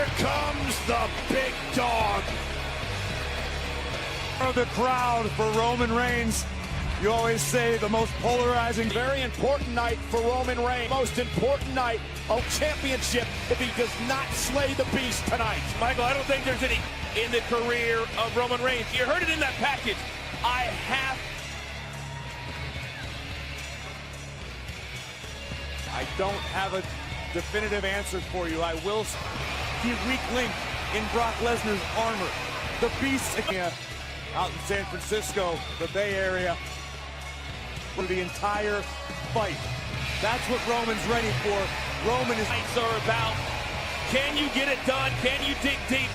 Here comes the big dog. The crowd for Roman Reigns. You always say the most polarizing. Very important night for Roman Reigns. Most important night of championship if he does not slay the beast tonight. Michael, I don't think there's any in the career of Roman Reigns. You heard it in that package. I don't have a definitive answer for you. I will see a weak link in Brock Lesnar's armor. The beast out in San Francisco, the Bay Area, for the entire fight. That's what Roman's ready for. Roman is fights are about. Can you get it done? Can you dig deep?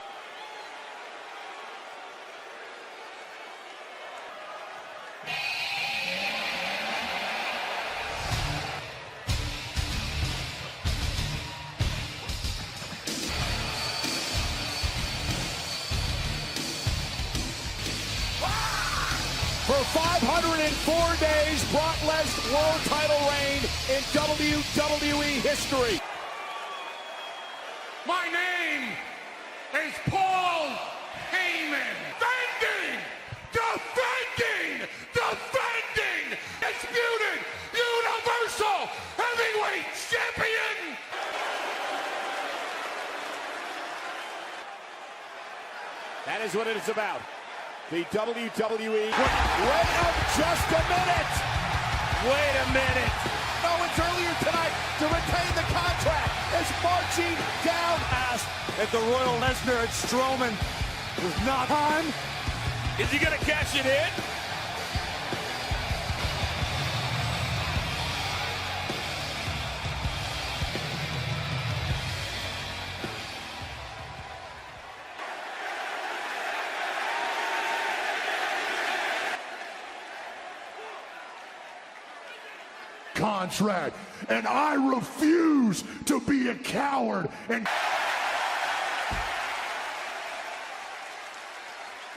For 504 days, Brock Lesnar world title reign in WWE history. My name is Paul Heyman. Defending, disputed Universal Heavyweight Champion. That is what it is about. The WWE. Wait just a minute. Wait a minute. Owens earlier tonight to retain the contract is marching down. asked at the Royal Lesnar at Strowman was not time. Is he going to cash it in? Contract, and I refuse to be a coward and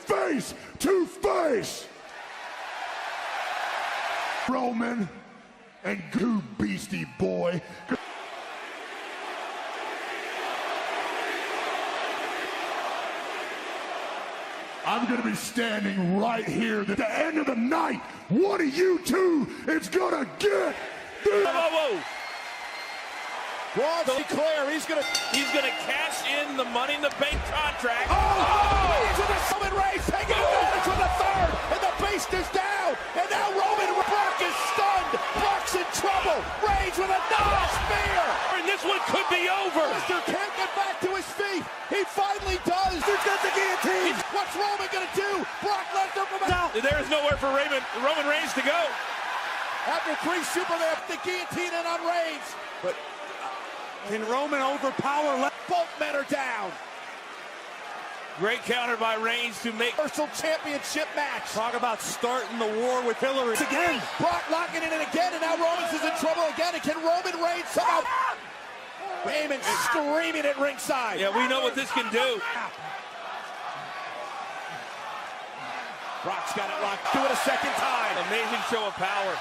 face to face Roman and Goo Beastie Boy. I'm gonna be standing right here at the end of the night. One of you two is gonna get this. Whoa. Braun Sinclair, he's gonna cash in the Money in the Bank contract. Reigns with the Roman Reigns taking advantage with the third, and the beast is down, and now Brock is stunned. Brock's in trouble. Reigns with a spear. And this one could be over. Lesnar can't get back to his feet. He finally does. He's got the guillotine. What's Roman gonna do? Brock Lesnar from out. There is nowhere for Roman Reigns to go. After three Superman, the guillotine in on Reigns. But can Roman overpower Lesnar? Both men are down. Great counter by Reigns to make Universal Championship match. Talk about starting the war with Hillary again. Brock locking it in again, and now Roman's is in trouble again. And can Roman Reigns somehow? Heyman screaming at ringside. Yeah, we know what this can do. Brock's got it locked. Do it a second time. Amazing show of power.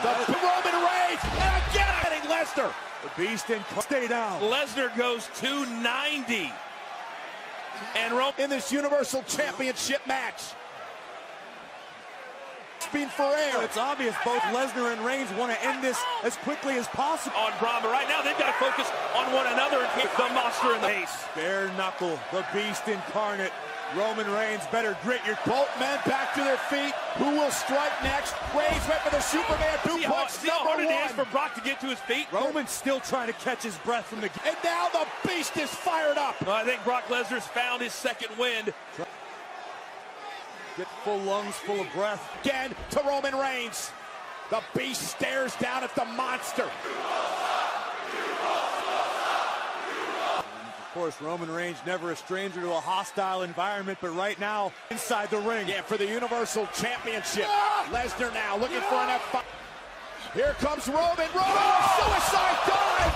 The Roman Reigns, and again hitting Lesnar. The beast and stay down. Lesnar goes 290. And Roman in this Universal Championship match. Speed for air. It's obvious both Lesnar and Reigns want to end this as quickly as possible. On Braun, but right now they've got to focus on one another and keep the monster in the face. Bare knuckle, the beast incarnate. Roman Reigns better grit your. Both men back to their feet. Who will strike next? Reigns went for the Superman duplex. See how hard it is for Brock to get to his feet? Roman's still trying to catch his breath from the. And now the beast is fired up. No, I think Brock Lesnar's found his second wind. Get full lungs, full of breath. Again to Roman Reigns. The beast stares down at the monster. Of course, Roman Reigns never a stranger to a hostile environment, but right now, inside the ring. Yeah, for the Universal Championship. Lesnar now looking for an F5. Here comes Roman. Suicide dive.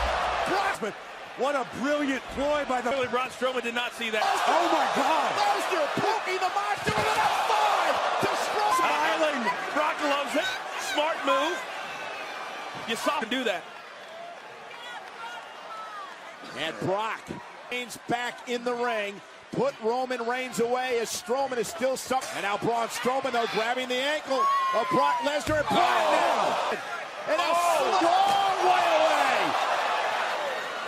Brock. What a brilliant ploy by the. Really, Braun Strowman did not see that. Oh my God! Lesnar poking the monster with an F5 to Strowman. Island. Brock loves it. Smart move. You saw him do that. And Brock Reigns back in the ring. Put Roman Reigns away as Strowman is still stuck. And now Braun Strowman, though, grabbing the ankle of Brock Lesnar and brought it down. And a long way away.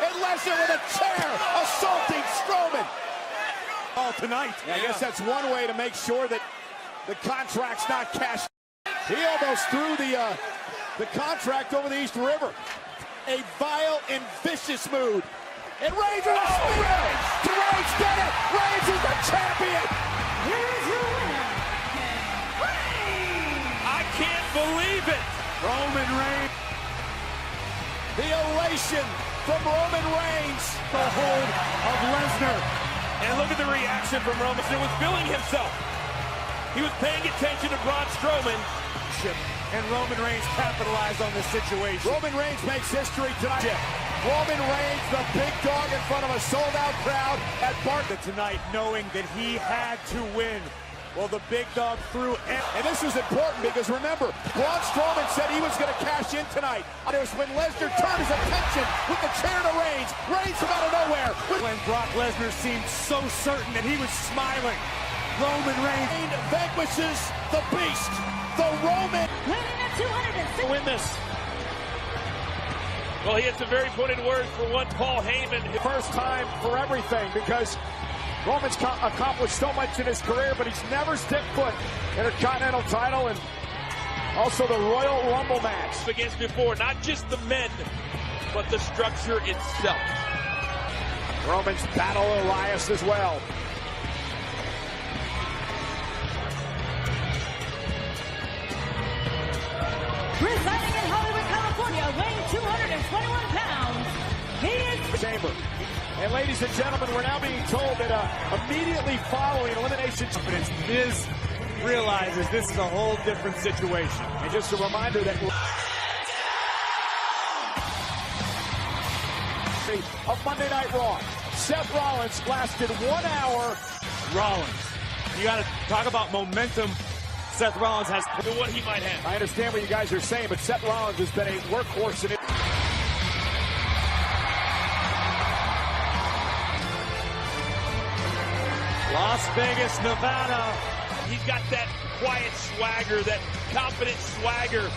And Lesnar with a chair assaulting Strowman. All tonight. Yeah, I guess that's one way to make sure that the contract's not cashed. He almost threw the contract over the East River. A vile and vicious mood. And Reigns with a spear! Reigns did it! Reigns is the champion! Here's your winner, Reigns! I can't believe it. Roman Reigns. The elation from Roman Reigns. The hold of Lesnar. And look at the reaction from Roman. He was feeling himself. He was paying attention to Braun Strowman. And Roman Reigns capitalized on this situation. Roman Reigns makes history tonight. Roman Reigns, the big dog in front of a sold-out crowd at Barton Tonight, knowing that he had to win. Well, the big dog threw. And this was important because remember, Braun Strowman said he was going to cash in tonight. And it was when Lesnar turned his attention with the chair to Reigns. Reigns from out of nowhere. When Brock Lesnar seemed so certain that he was smiling. Roman Reigns vanquishes the beast, the Roman. Winning at 206. Win this. Well, he had some very pointed words for one Paul Heyman. First time for everything because Roman's accomplished so much in his career, but he's never stepped foot in a Continental title and also the Royal Rumble match. Against before, not just the men, but the structure itself. Roman's battle Elias as well. Residing in Hollywood, California, weighing 221 pounds, he is Chamber. And ladies and gentlemen, we're now being told that immediately following elimination, Miz realizes this is a whole different situation. and just a reminder that of Monday Night Raw, Seth Rollins lasted 1 hour. Rollins. You got to talk about momentum. Seth Rollins has For what he might have. I understand what you guys are saying, but Seth Rollins has been a workhorse in it. Las Vegas, Nevada. He's got that quiet swagger, that confident swagger.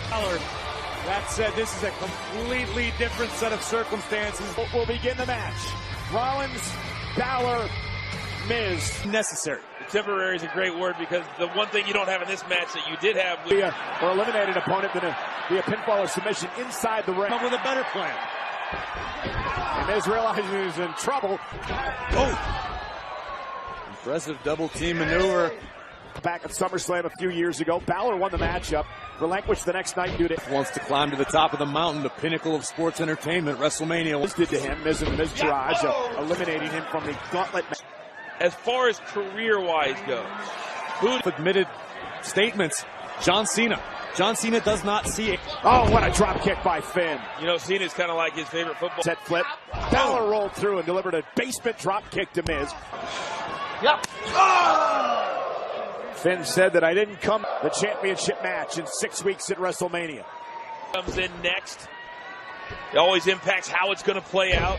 That said, this is a completely different set of circumstances. Will begin the match. Rollins, Balor, Miz. Necessary. Temporary is a great word because the one thing you don't have in this match that you did have with Or eliminated opponent than be a pinfall or submission inside the ring. Come up with a better plan. And Miz realizes he's in trouble. Oh! Impressive double team maneuver. Back at SummerSlam a few years ago, Balor won the matchup, relinquished the next night due to Wants to climb to the top of the mountain, the pinnacle of sports entertainment, WrestleMania. Miz did to him, Miz and the Miz Taraj, eliminating him from the gauntlet match. as far as career-wise goes. Who Admitted statements. John Cena. John Cena does not see it. Oh, what a drop kick by Finn. you know, Cena's kind of like his favorite football. Set flip. Balor rolled through and delivered a basement drop kick to Miz. Yep. Finn said that I didn't come the championship match in 6 weeks at WrestleMania. Comes in next. It always impacts how it's going to play out.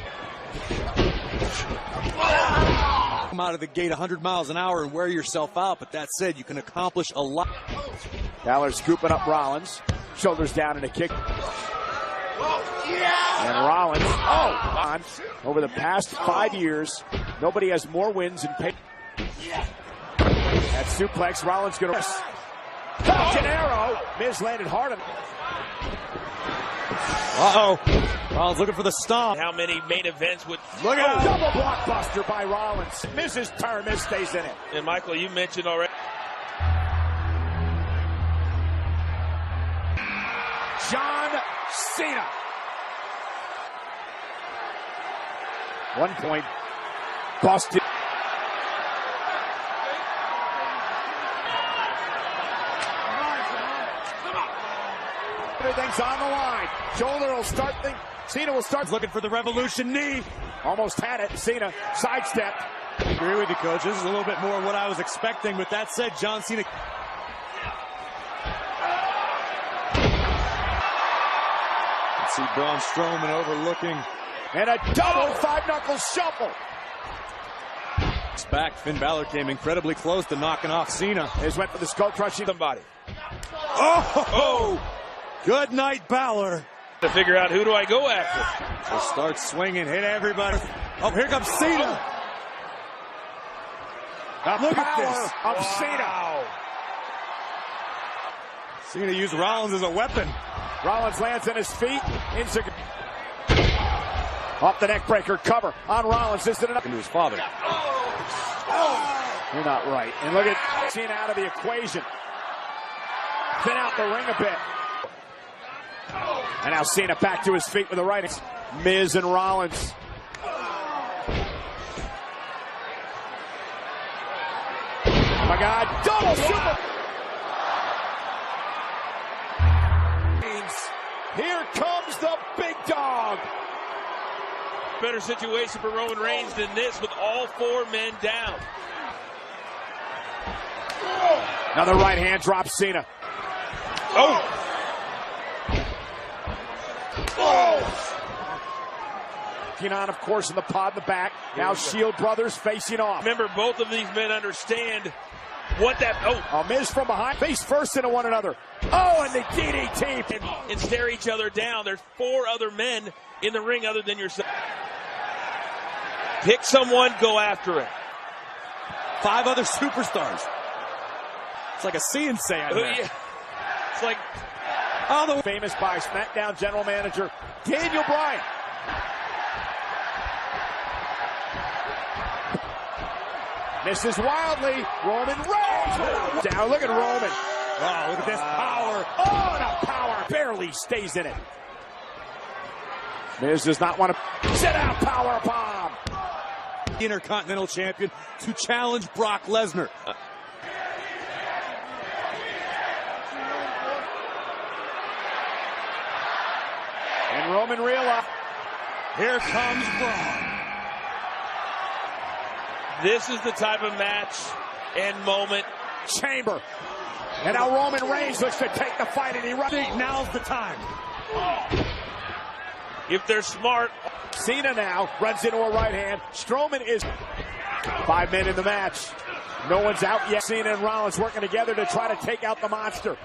Come out of the gate 100 miles an hour and wear yourself out, but that said, you can accomplish a lot. Balor scooping up Rollins. Shoulders down in a kick. And Rollins, over the past 5 years, nobody has more wins in pay. That suplex, Rollins going to Falcon Arrow. Miz landed hard on. Rollins looking for the stomp. How many main events would... Look out. Double blockbuster by Rollins. Miz's turn. Miz stays in it. And Michael, you mentioned already. John Cena. 1 point. Boston. Everything's on the line. Shoulder will start thing. Cena will start. Looking for the revolution knee. Almost had it. Cena sidestepped. I agree with you, Coach. This is a little bit more what I was expecting. With that said, John Cena. See Braun Strowman overlooking And a double five-knuckle shuffle. It's back. Finn Balor came incredibly close to knocking off Cena. They went for the skull-crushing somebody. Oh! Good night, Balor. To figure out who do I go after. So start swinging, hit everybody. Oh, here comes Cena. Look at this. Of Cena. Cena used Rollins as a weapon. Rollins lands on his feet. Off the neck breaker, cover on Rollins. This is enough. Into his father. You're not right. And look at Cena out of the equation. Thin out the ring a bit. And now Cena back to his feet with the right. Miz and Rollins. Oh my God, double super. Here comes the big dog. Better situation for Roman Reigns than this with all four men down. Another right hand drops Cena. Oh! On, of course, in the pod in the back. Now Shield brothers facing off. Remember, both of these men understand what that... Oh! Miz from behind. Face first into one another. Oh, and the DDT. And stare each other down. There's four other men in the ring other than yourself. Pick someone, go after it. 5 other superstars. It's like a see-and-say out there. Yeah. It's like... Oh, the famous by SmackDown general manager Daniel Bryan. Misses wildly. Roman Reigns. Down. Look at Roman. Wow, look at this power. Oh, and a power. Barely stays in it. Miz does not want to sit out power bomb. Intercontinental champion to challenge Brock Lesnar. And Roman realized. Here comes Braun. This is the type of match and moment. Chamber. And now Roman Reigns looks to take the fight, and he runs. Now's the time. If they're smart. Cena now runs into a right hand. Strowman is 5 men in the match. No one's out yet. Cena and Rollins working together to try to take out the monster. Look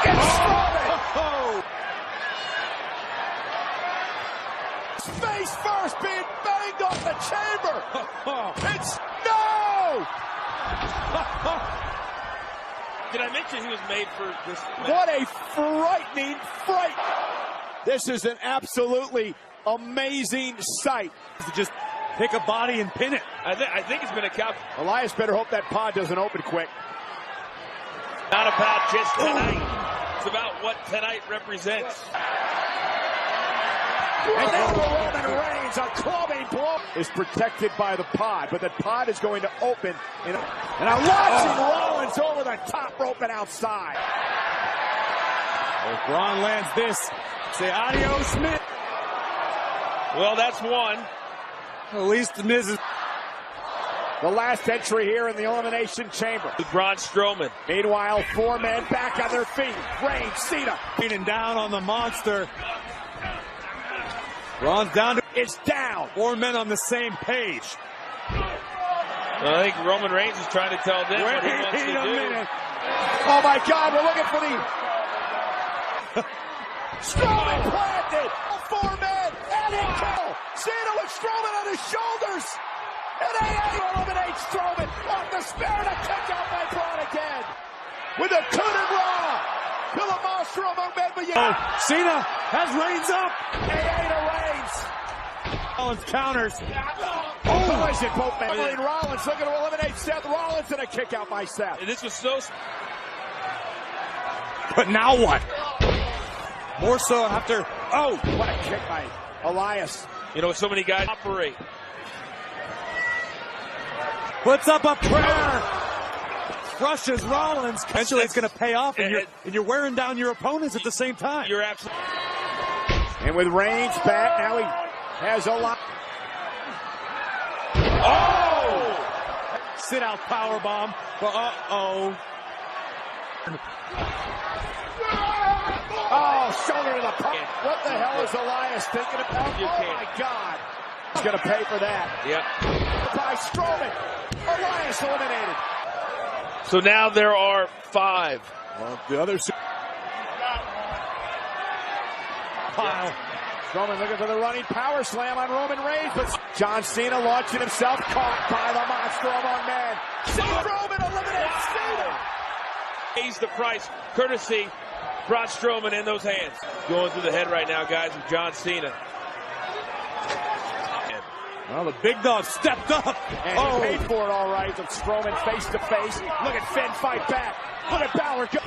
at Strowman! Oh. Face first, being banged off the chamber. It's no! Did I mention he was made for this match? What a frightening fright! This is an absolutely amazing sight. To just pick a body and pin it. I think it's been a count. Elias better hope that pod doesn't open quick. Not about just tonight. It's about what tonight represents. And now Roman Reigns, a clubbing blow, is protected by the pod, but the pod is going to open. And I'm watching Rollins over the top rope and outside. If Braun lands this, say adios, Miz. Well, that's one. At least the Miz is... The last entry here in the Elimination Chamber. Braun Strowman. Meanwhile, 4 men back on their feet. Reigns, Cena. Beating down on the monster. Braun's down to... It's down. 4 men on the same page. I think Roman Reigns is trying to tell them what he wants to do. Minute. Oh my God, we're looking for the... Strowman planted. 4 men. And he kill. Cena with Strowman on his shoulders. And AA eliminates Strowman off the spear to kick out by Braun again. With a coup de grace. To the monster among men. Oh, Cena has Reigns up. AA to Reigns. Rollins counters. Oh, is it both men? Rollins looking to eliminate Seth Rollins and a kick out by Seth. And this was so... But now what? More so after... Oh! What a kick by Elias. You know, so many guys operate. Puts up a prayer. Crushes Rollins. Eventually it's going to pay off, and you're wearing down your opponents at the same time. You're absolutely... And with Reigns back, now he has a lot. Oh! Sit out powerbomb. Uh-oh. Oh, shoulder to the pump. What the hell is Elias thinking about? Oh, my God. He's going to pay for that. Yep. By Strowman. Elias eliminated. So now there are 5. Well, the other pile. Strowman looking for the running power slam on Roman Reigns, but John Cena launching himself, caught by the monster among men. Strowman eliminates Cena. Pays the price, courtesy Braun Strowman in those hands. Going through the head right now, guys, of John Cena. Well, the big dog stepped up. And he paid for it all right. With Strowman face to face. Look at Finn fight back. Look at Balor go.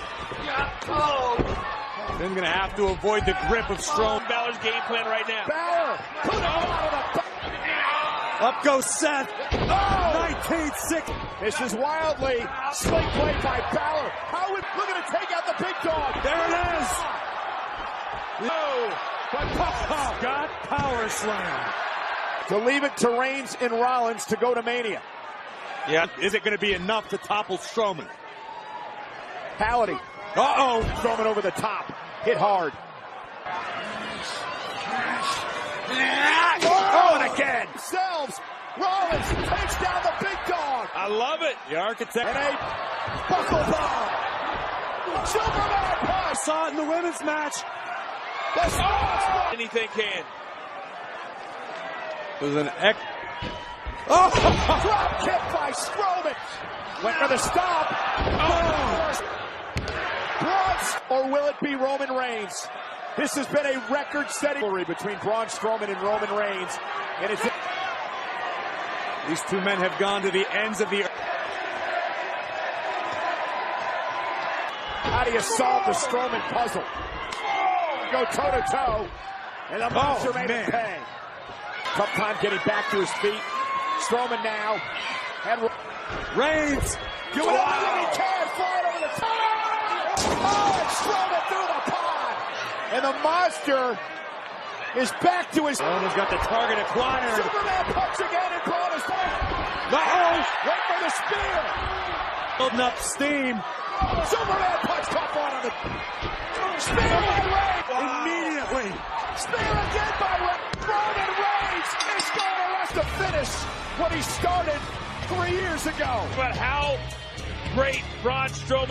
Finn's going to have to avoid the grip of Strowman. Balor's game plan right now. Balor. Put him out of the... Up goes Seth. Oh! 19-6. This is wildly slick play by Balor. How would... Look at it take out the big dog. There it is. No. But Got power slam. to leave it to Reigns and Rollins to go to Mania. Yeah, is it going to be enough to topple Strowman? Paladin. Uh-oh. Strowman over the top. Hit hard. Oh, and again. Selves. Rollins takes down the big dog. I love it. The architect. And a buckle bomb. Superman punch. Saw it in the women's match. Anything can. It was an X. Oh! Drop kick by Strowman. Went for the stop. Oh! Or will it be Roman Reigns? This has been a record-setting rivalry between Braun Strowman and Roman Reigns. And it's... These two men have gone to the ends of the earth. How do you solve the Strowman puzzle? Go toe-to-toe. And the monster made him pay. Tough time getting back to his feet. Strowman now. And Reigns. doing everything he can. Flying over the top. Oh, and Strowman through the pod. And the monster is back to his... Roman's got the target acquired. Superman punch again and Braun is back. Uh-oh. Wait for the spear. Building up steam. Superman punch caught one on the... Spear by Reigns. Immediately. Spear again by Reigns. Roman Reigns is going to rush to finish what he started 3 years ago. But how great Braun Strowman